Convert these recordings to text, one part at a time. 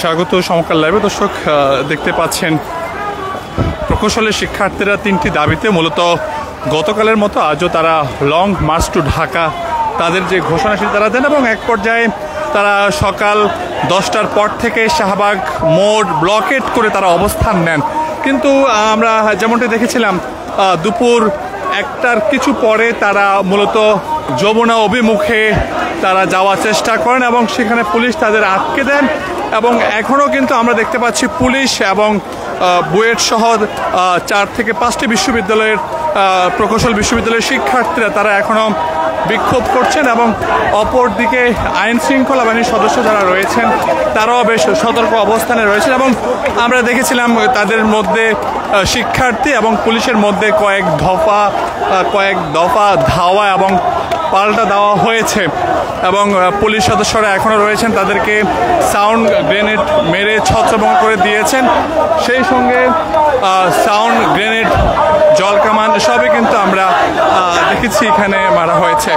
স্বাগত সমকাল লাইভে। দর্শক দেখতে পাচ্ছেন প্রকৌশলের শিক্ষার্থীরা তিনটি দাবিতে মূলত গতকালের মতো আজও তারা লং মার্চ টু ঢাকা তাদের যে ঘোষণা সেটি তারা দেন এবং এক পর্যায়ে তারা সকাল 10টার পর থেকে শাহবাগ মোড় ব্লকেট করে তারা অবস্থান নেন। কিন্তু আমরা যেমনটি দেখেছিলাম দুপুর 1টার কিছু পরে তারা মূলত যমুনা অভিমুখে তারা যাওয়ার চেষ্টা করেন এবং সেখানে পুলিশ তাদের আটকে দেন এবং এখনও কিন্তু আমরা দেখতে পাচ্ছি পুলিশ এবং বুয়েট সহ 4 থেকে 5টি বিশ্ববিদ্যালয়ের প্রকৌশল বিশ্ববিদ্যালয়ের শিক্ষার্থীরা তারা এখনও বিক্ষোভ করছেন এবং অপরদিকে আইন শৃঙ্খলা বাহিনীর সদস্য যারা রয়েছেন তারাও বেশ সতর্ক অবস্থানে রয়েছেন এবং আমরা দেখেছিলাম তাদের মধ্যে শিক্ষার্থী এবং পুলিশের মধ্যে কয়েক দফা ধাওয়া এবং পাল্টা দেওয়া হয়েছে এবং পুলিশ সদস্যরা এখনও রয়েছেন, তাদেরকে সাউন্ড গ্রেনেড মেরে ছত্রভঙ্গ করে দিয়েছেন। সেই সঙ্গে সাউন্ড গ্রেনেড জলকামান সবই কিন্তু আমরা দেখেছি এখানে মারা হয়েছে।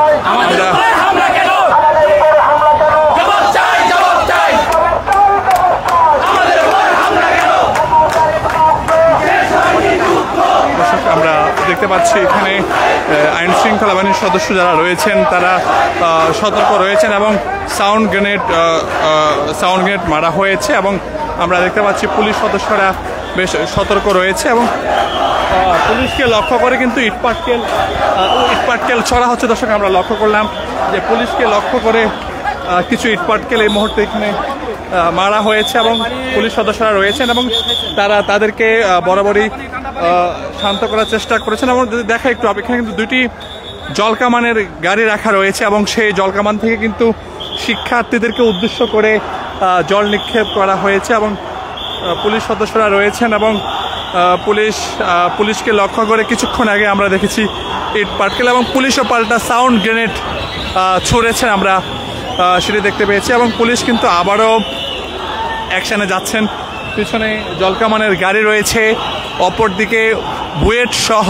আমরা দেখতে পাচ্ছি এখানে আইন শৃঙ্খলা বাহিনীর সদস্য যারা রয়েছেন তারা সতর্ক রয়েছেন এবং সাউন্ড গ্রেনেড মারা হয়েছে এবং আমরা দেখতে পাচ্ছি পুলিশ সদস্যরা বেশ সতর্ক রয়েছে এবং পুলিশকে লক্ষ্য করে কিন্তু ইটপাটকেল ছড়া হচ্ছে। দর্শক আমরা লক্ষ্য করলাম যে পুলিশকে লক্ষ্য করে কিছু ইটপাটকেল এই মুহূর্তে এখানে মারা হয়েছে এবং পুলিশ সদস্যরা রয়েছেন এবং তারা তাদেরকে বরাবরই শান্ত করার চেষ্টা করেছেন এবং যদি দেখা একটু এখানে কিন্তু 2টি জলকামানের গাড়ি রাখা রয়েছে এবং সেই জলকামান থেকে কিন্তু শিক্ষার্থীদেরকে উদ্দেশ্য করে জল নিক্ষেপ করা হয়েছে এবং পুলিশ সদস্যরা রয়েছেন এবং পুলিশকে লক্ষ্য করে কিছুক্ষণ আগে আমরা দেখেছি ইট পাটকেল এবং পুলিশও পাল্টা সাউন্ড গ্রেনেড ছুড়েছেন, আমরা সেটি দেখতে পেয়েছি এবং পুলিশ কিন্তু আবারও অ্যাকশানে যাচ্ছেন। পিছনে জলকামানের গাড়ি রয়েছে, অপরদিকে বুয়েট সহ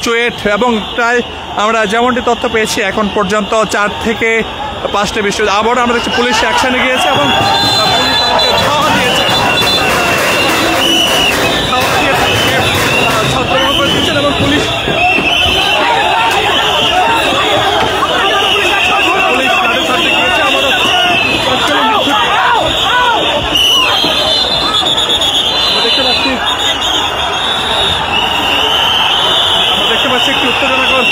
চুয়েট এবং প্রায় আমরা যেমনটি তথ্য পেয়েছি এখন পর্যন্ত 4 থেকে 5টি বিশ্ববিদ্যালয় আবারও আমরা দেখছি পুলিশ অ্যাকশানে গিয়েছে এবং পুলিশ আমাকে ধাওয়া দিয়েছে ছত্রভঙ্গ করে দিচ্ছেন এবং পুলিশ একটি উত্তেজনাকর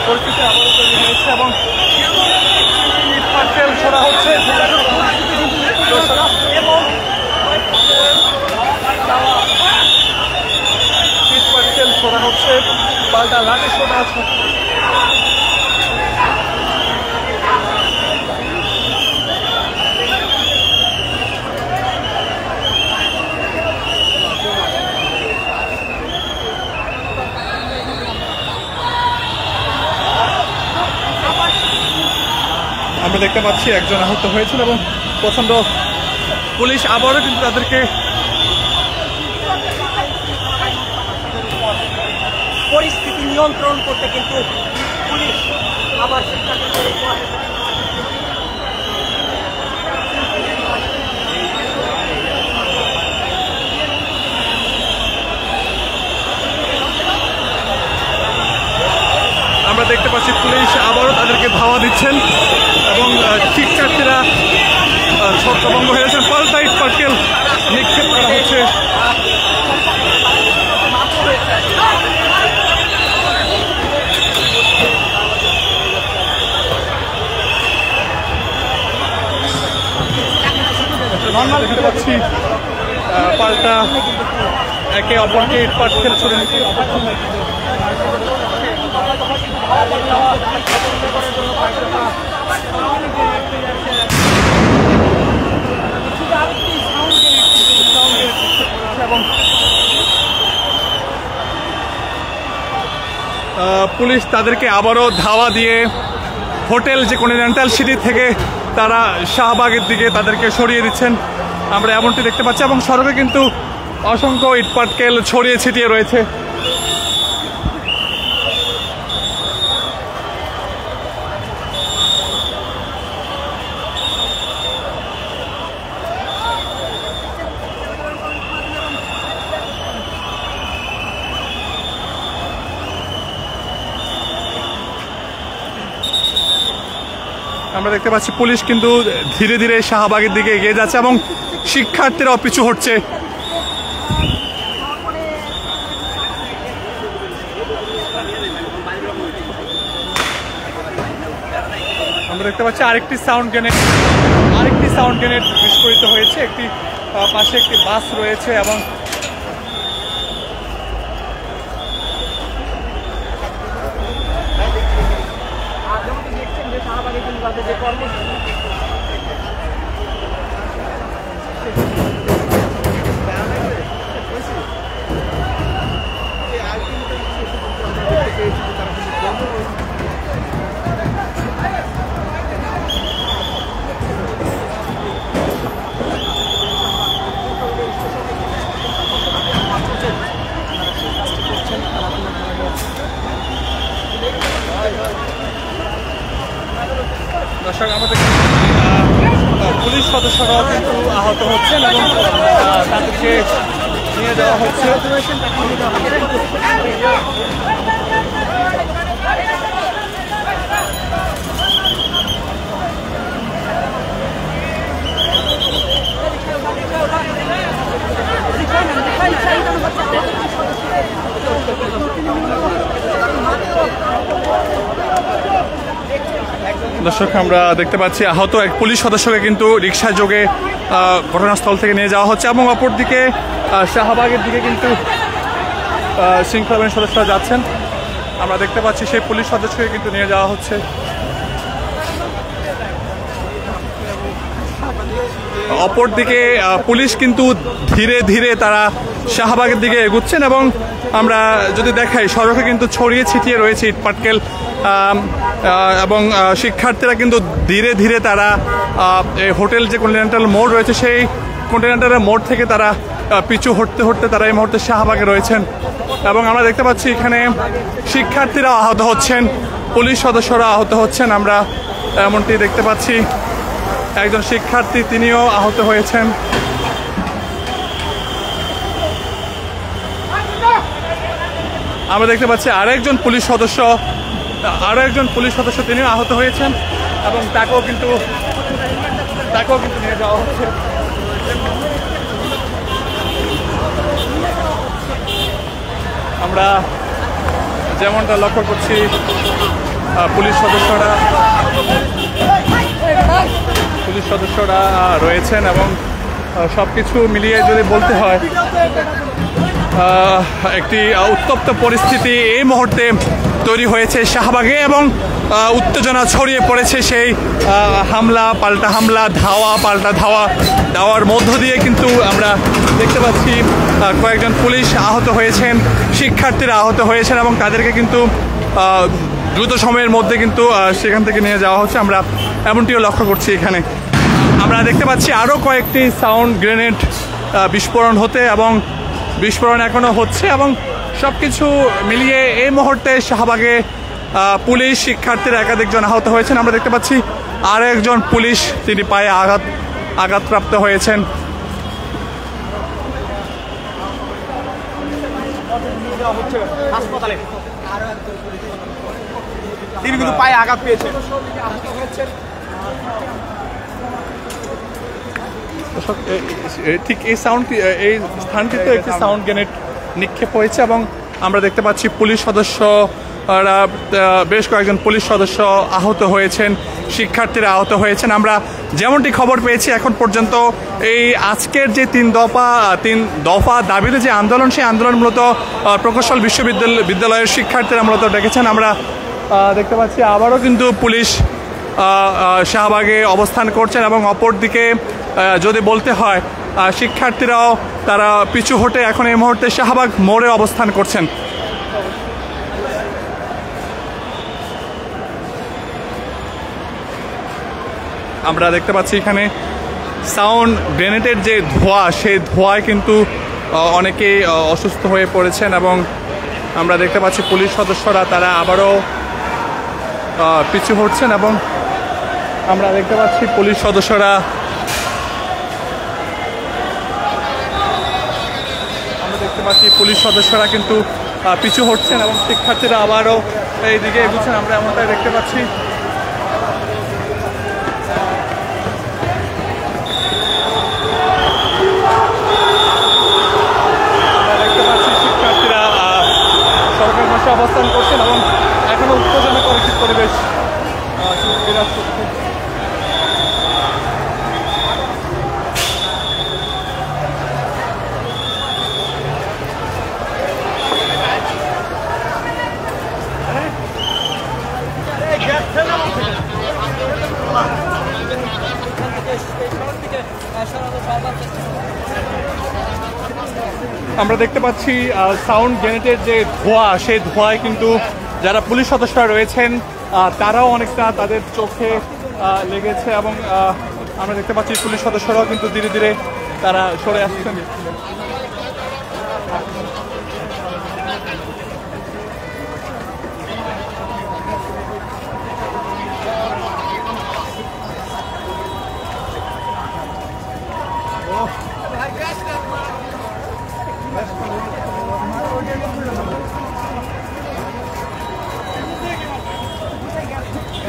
পরিস্থিতি আবারও তৈরি হয়েছে এবং ইটপাটকেল ছোড়া হচ্ছে পাল্টা লাঠি ছোড়া হচ্ছে। আমরা দেখতে পাচ্ছি একজন আহত হয়েছিল এবং প্রচণ্ড পুলিশ আবারও কিন্তু তাদেরকে পরিস্থিতি নিয়ন্ত্রণ করতে কিন্তু পুলিশ আবার আমরা দেখতে পাচ্ছি পুলিশ আবারও তাদেরকে ধাওয়া দিচ্ছেন এবং শিক্ষার্থীরা ছত্রভঙ্গ হয়েছেন, পাল্টা ইটপাটকেল নিক্ষেপ করা হচ্ছে। দেখতে পাচ্ছি পাল্টা একে অপরকে ইটপাটকেল ছুড়ে নিচ্ছে। পুলিশ তাদেরকে আবারও ধাওয়া দিয়ে হোটেল যে কন্টিনেন্টাল সিটি থেকে তারা শাহবাগের দিকে তাদেরকে সরিয়ে দিচ্ছেন, আমরা এমনটি দেখতে পাচ্ছি এবং সড়কে কিন্তু অসংখ্য ইটপাটকেল ছড়িয়ে ছিটিয়ে রয়েছে। আমরা দেখতে পাচ্ছি পুলিশ কিন্তু ধীরে ধীরে শাহবাগের দিকে এগিয়ে যাচ্ছে এবং শিক্ষার্থীরাও পিছু হটছে। আমরা দেখতে পাচ্ছি আরেকটি সাউন্ড গ্রেনেড বিস্ফোরিত হয়েছে। একটি পাশে একটি বাস রয়েছে এবং দর্শক আমাদের পুলিশ সদস্যরাও কিন্তু আহত হচ্ছেন এবং তাদেরকে নিয়ে যাওয়া হচ্ছে। দর্শক আমরা দেখতে পাচ্ছি আহত এক পুলিশ সদস্যকে কিন্তু রিকশা যোগে ঘটনাস্থল থেকে নিয়ে যাওয়া হচ্ছে এবং অপরদিকে শাহবাগের দিকে কিন্তু শৃঙ্খলা বাহিনীর সদস্যরা যাচ্ছেন। আমরা দেখতে পাচ্ছি সেই পুলিশ সদস্যকে কিন্তু নিয়ে যাওয়া হচ্ছে। অপরদিকে পুলিশ কিন্তু ধীরে ধীরে তারা শাহবাগের দিকে এগুচ্ছেন এবং আমরা যদি দেখাই সড়কে কিন্তু ছড়িয়ে ছিটিয়ে রয়েছে ইটপাটকেল এবং শিক্ষার্থীরা কিন্তু ধীরে ধীরে তারা হোটেল যে কন্টিনেন্টাল মোড় রয়েছে সেই কন্টিনেন্টাল মোড় থেকে তারা পিছু হটতে হটতে তারা এই মুহূর্তে শাহবাগে রয়েছেন এবং আমরা দেখতে পাচ্ছি এখানে শিক্ষার্থীরা আহত হচ্ছেন, পুলিশ সদস্যরা আহত হচ্ছেন। আমরা এমনটি দেখতে পাচ্ছি একজন শিক্ষার্থী তিনিও আহত হয়েছেন। আমরা দেখতে পাচ্ছি আরো একজন পুলিশ সদস্য তিনিও আহত হয়েছেন এবং তাকেও কিন্তু নিয়ে যাওয়া হচ্ছে। আমরা যেমনটা লক্ষ্য করছি পুলিশ সদস্যরা রয়েছেন এবং সবকিছু মিলিয়ে যদি বলতে হয় একটি উত্তপ্ত পরিস্থিতি এই মুহূর্তে তৈরি হয়েছে শাহবাগে এবং উত্তেজনা ছড়িয়ে পড়েছে সেই হামলা পাল্টা হামলা, ধাওয়া পাল্টা ধাওয়ার মধ্য দিয়ে কিন্তু আমরা দেখতে পাচ্ছি কয়েকজন পুলিশ আহত হয়েছেন, শিক্ষার্থীরা আহত হয়েছেন এবং তাদেরকে কিন্তু দ্রুত সময়ের মধ্যে কিন্তু সেখান থেকে নিয়ে যাওয়া হচ্ছে। আমরা এমনটিও লক্ষ্য করছি। এখানে আমরা দেখতে পাচ্ছি আরও কয়েকটি সাউন্ড গ্রেনেড বিস্ফোরণ হতে এবং বিস্ফোরণ এখনও হচ্ছে এবং সব কিছু মিলিয়ে এই মুহূর্তে শাহবাগে পুলিশ শিক্ষার্থীরা একাধিকজন আহত হয়েছেন। আমরা দেখতে পাচ্ছি আরও একজন পুলিশ তিনি পায়ে আঘাতপ্রাপ্ত হয়েছেন। তিনি কিন্তু পায়ে আঘাত পেয়েছেন। ঠিক এই স্থানটিতে একটি সাউন্ড গ্রেনেড নিক্ষেপ হয়েছে এবং আমরা দেখতে পাচ্ছি পুলিশ সদস্যরা বেশ কয়েকজন পুলিশ সদস্য আহত হয়েছেন, শিক্ষার্থীরা আহত হয়েছেন। আমরা যেমনটি খবর পেয়েছি এখন পর্যন্ত এই আজকের যে তিন দফা দাবিতে যে আন্দোলন, সেই আন্দোলন মূলত প্রকৌশল বিশ্ববিদ্যালয়ের শিক্ষার্থীরা মূলত ডেকেছেন। আমরা দেখতে পাচ্ছি আবারও কিন্তু পুলিশ শাহবাগে অবস্থান করছেন এবং অপরদিকে যদি বলতে হয় শিক্ষার্থীরাও তারা পিছু হটে এখন এই মুহূর্তে শাহবাগ মোড়ে অবস্থান করছেন। আমরা দেখতে পাচ্ছি এখানে সাউন্ড গ্রেনেডের যে ধোঁয়া, সেই ধোঁয়ায় কিন্তু অনেকেই অসুস্থ হয়ে পড়েছেন এবং আমরা দেখতে পাচ্ছি পুলিশ সদস্যরা তারা আবারও পিছু হটছেন এবং আমরা দেখতে পাচ্ছি পুলিশ সদস্যরা কিন্তু পিছু হটছেন এবং শিক্ষার্থীরা আবারও এইদিকে এগুচ্ছেন। আমরা এমনটাই দেখতে পাচ্ছি। আমরা দেখতে পাচ্ছি সাউন্ড গ্রেনেডের যে ধোঁয়া, সেই ধোঁয়ায় কিন্তু যারা পুলিশ সদস্যরা রয়েছেন তারাও অনেকটা তাদের চোখে লেগেছে এবং আমরা দেখতে পাচ্ছি পুলিশ সদস্যরাও কিন্তু ধীরে ধীরে তারা সরে আসছেন।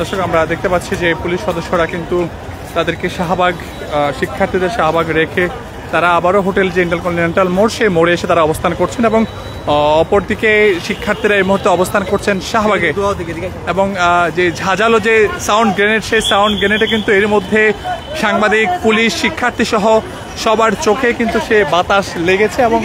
দর্শক, আমরা দেখতে পাচ্ছি যে পুলিশ সদস্যরা কিন্তু তাদেরকে শাহবাগ শিক্ষার্থীদের শাহবাগ রেখে তারা আবারও হোটেল যে ইন্টারকন্টিনেন্টাল মোড়, সেই মোড়ে এসে তারা অবস্থান করছেন এবং অপরদিকে শিক্ষার্থীরা এই মুহূর্তে অবস্থান করছেন শাহবাগে। এবং যে ঝাঁঝালো যে সাউন্ড গ্রেনেড, সেই সাউন্ড গ্রেনেডে কিন্তু এর মধ্যে সাংবাদিক, পুলিশ, শিক্ষার্থী সহ সবার চোখে কিন্তু সে বাতাস লেগেছে। এবং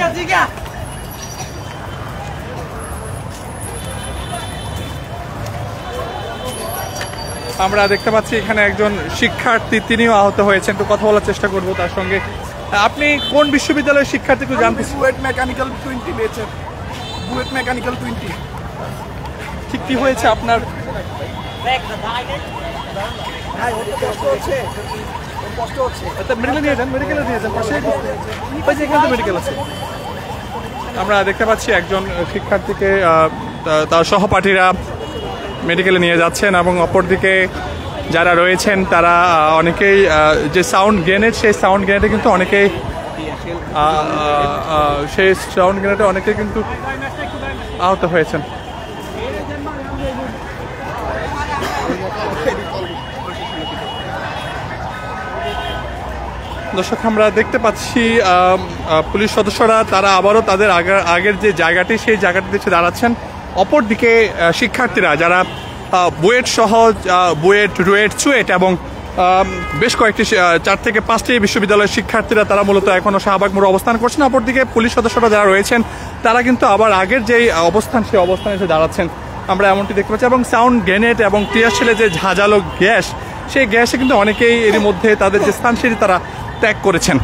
আমরা দেখতে পাচ্ছি এখানে একজন শিক্ষার্থী, তিনিও আহত হয়েছেন। একটু কথা বলার চেষ্টা করবো তার সঙ্গে। আপনি কোন বিশ্ববিদ্যালয়ের শিক্ষার্থী একটু জানতে? বুয়েট মেকানিক্যাল 20 বেচে। বুয়েট মেকানিক্যাল 20। ঠিক কি হয়েছে আপনার? মেডিকেলে নিয়ে যান, মেডিকেলে নিয়ে যান, পাশে এখানে মেডিকেল আছে। আমরা দেখতে পাচ্ছি একজন শিক্ষার্থীকে তার সহপাঠীরা মেডিকেলে নিয়ে যাচ্ছেন এবং অপরদিকে যারা রয়েছেন তারা অনেকেই যে সাউন্ড গ্রেনেড, সেই সাউন্ড গ্রেনেডে কিন্তু অনেকেই কিন্তু আহত হয়েছেন। দর্শক, আমরা দেখতে পাচ্ছি পুলিশ সদস্যরা তারা আবারও তাদের আগের যে জায়গাটি, সেই জায়গাটিতে এসে দাঁড়াচ্ছেন। অপরদিকে শিক্ষার্থীরা যারা বুয়েট সহ বুয়েট, রুয়েট, চুয়েট এবং বেশ কয়েকটি 4 থেকে 5টি বিশ্ববিদ্যালয়ের শিক্ষার্থীরা তারা মূলত এখনও শাহবাগ মোড়ে অবস্থান করছেন। অপরদিকে পুলিশ সদস্যরা যারা রয়েছেন তারা কিন্তু আবার আগের যেই অবস্থান, সেই অবস্থানে এসে দাঁড়াচ্ছেন, আমরা এমনটি দেখতে পাচ্ছি। এবং সাউন্ড গ্রেনেড এবং টিয়ারশেলে যে ঝাঁঝালো গ্যাস, সেই গ্যাসে কিন্তু অনেকেই এর মধ্যে তাদের যে স্থান সেটি তারা ত্যাগ করেছেন।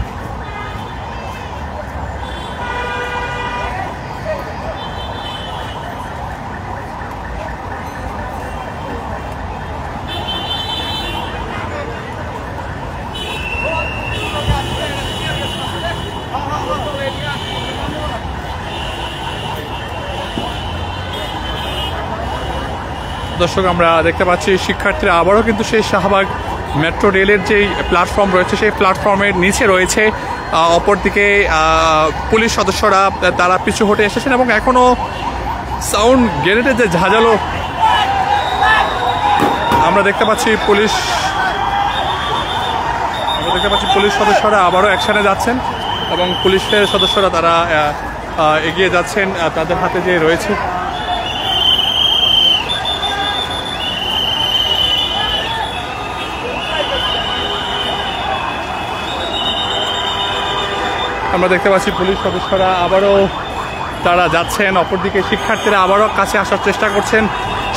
দর্শক, আমরা দেখতে পাচ্ছি শিক্ষার্থীরা আবারও কিন্তু সেই শাহবাগ মেট্রো রেলের যেই প্ল্যাটফর্ম রয়েছে, সেই প্ল্যাটফর্মের নিচে রয়েছে। অপরদিকে পুলিশ সদস্যরা তারা পিছু হটে এসেছেন এবং এখনও সাউন্ড গ্রেনেডের যে ঝাঁঝালো আমরা দেখতে পাচ্ছি পুলিশ সদস্যরা আবারও অ্যাকশনে যাচ্ছেন এবং পুলিশের সদস্যরা তারা এগিয়ে যাচ্ছেন তাদের হাতে যে রয়েছে। আমরা দেখতে পাচ্ছি পুলিশ সদস্যরা আবারও তারা যাচ্ছেন, অপরদিকে শিক্ষার্থীরা আবারও কাছে আসার চেষ্টা করছেন।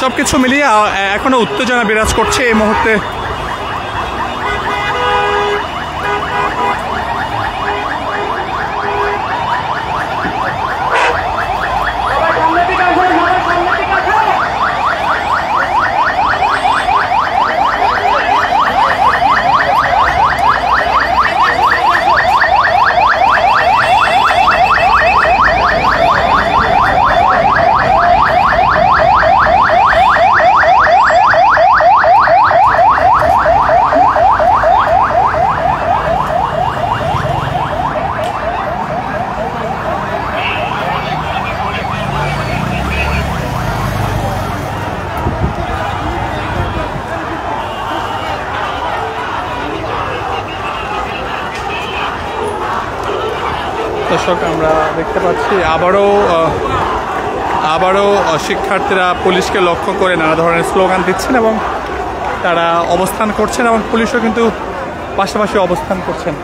সবকিছু মিলিয়ে এখনো উত্তেজনা বিরাজ করছে এই মুহূর্তে। দর্শক, আমরা দেখতে পাচ্ছি আবারও শিক্ষার্থীরা পুলিশকে লক্ষ্য করে নানা ধরনের স্লোগান দিচ্ছেন এবং তারা অবস্থান করছেন এবং পুলিশও কিন্তু পাশাপাশি অবস্থান করছেন।